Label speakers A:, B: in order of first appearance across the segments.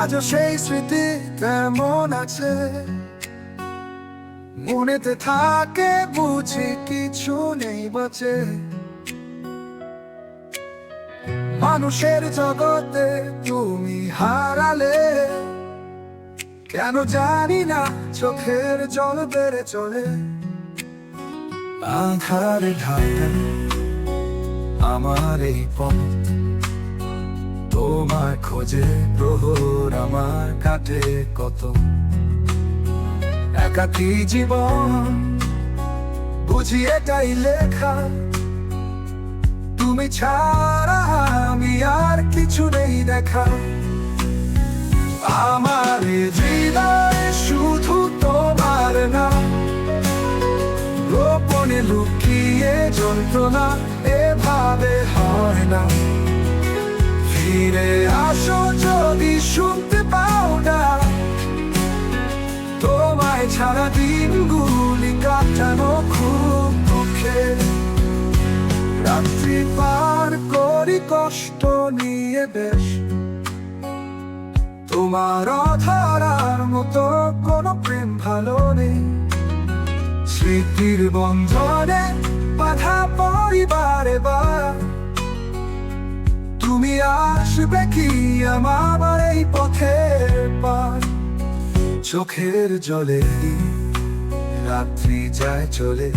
A: আজও সেই স্মৃতি কেমন আছে, মনেতে থাকে বুঝি কিছু নেই বাঁচে। মানুষের জগতে তুমি হারালে, কেন জানি না চোখের জল বেড়ে চলে। আঁধারে ঢাকা আমার এই পথ, তোমার খোঁজে প্রহর আমার কাটে কত। একাকী জীবন বুঝি এটাই লেখা, তুমি ছাড়া আমি আর কিছু নেই দেখা। আমার হৃদয় শুধু তোমার না, গোপনে লুকিয়ে যন্ত্রণা এভাবে হয় না। ফিরে আসো যদি শুনতে পাও না, তোমায় ছাড়া দিনগুলি কাটানো খুব দুঃখে। রাত্রি পার করি কষ্ট নিয়ে বেশ, তোমার অধরার মতো কোনো প্রেম ভালো নেই। স্মৃতির বন্ধনে বাধা পরিবারে বা, তুমি আসবে কি আমার এই পথের পার। চোখের জলে রাত্রি যায় চলে,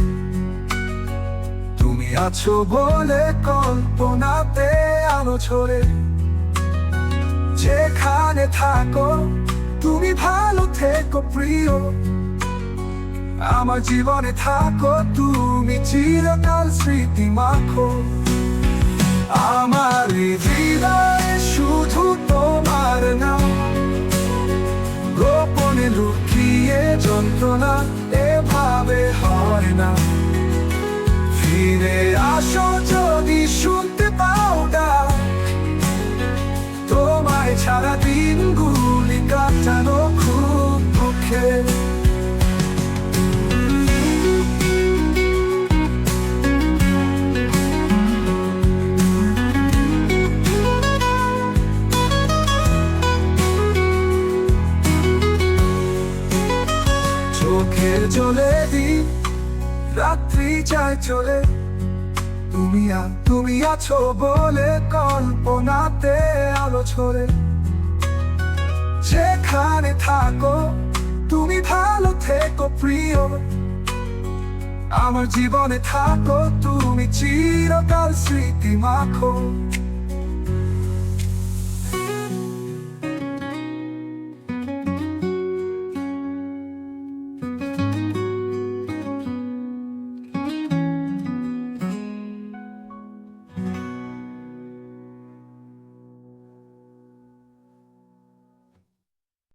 A: তুমি আছো বলে কল্পনাতে আলো ছড়ে। যেখানে থাকো তুমি ভালো থেকো প্রিয়, আমার জীবনে থাকো তুমি চিরকাল স্মৃতি মাখো। আমার হৃদয় শুধু তোমার নাম, গোপনে লুকিয়ে যন্ত্রণা এভাবে হয় না। ফিরে আসো যদি শুনতে পাও না, তোমায় ছাড়া দিনগুলি কাটানো খুব দুঃখে। চোখের জলে দিন রাত্রি যায় চলে, তুমি আছো বলে কল্পনাতে আলো ছড়ে। যেখানে থাকো তুমি ভালো থেকো প্রিয়, আমার জীবনে থাকো তুমি চিরকাল স্মৃতি মাখো।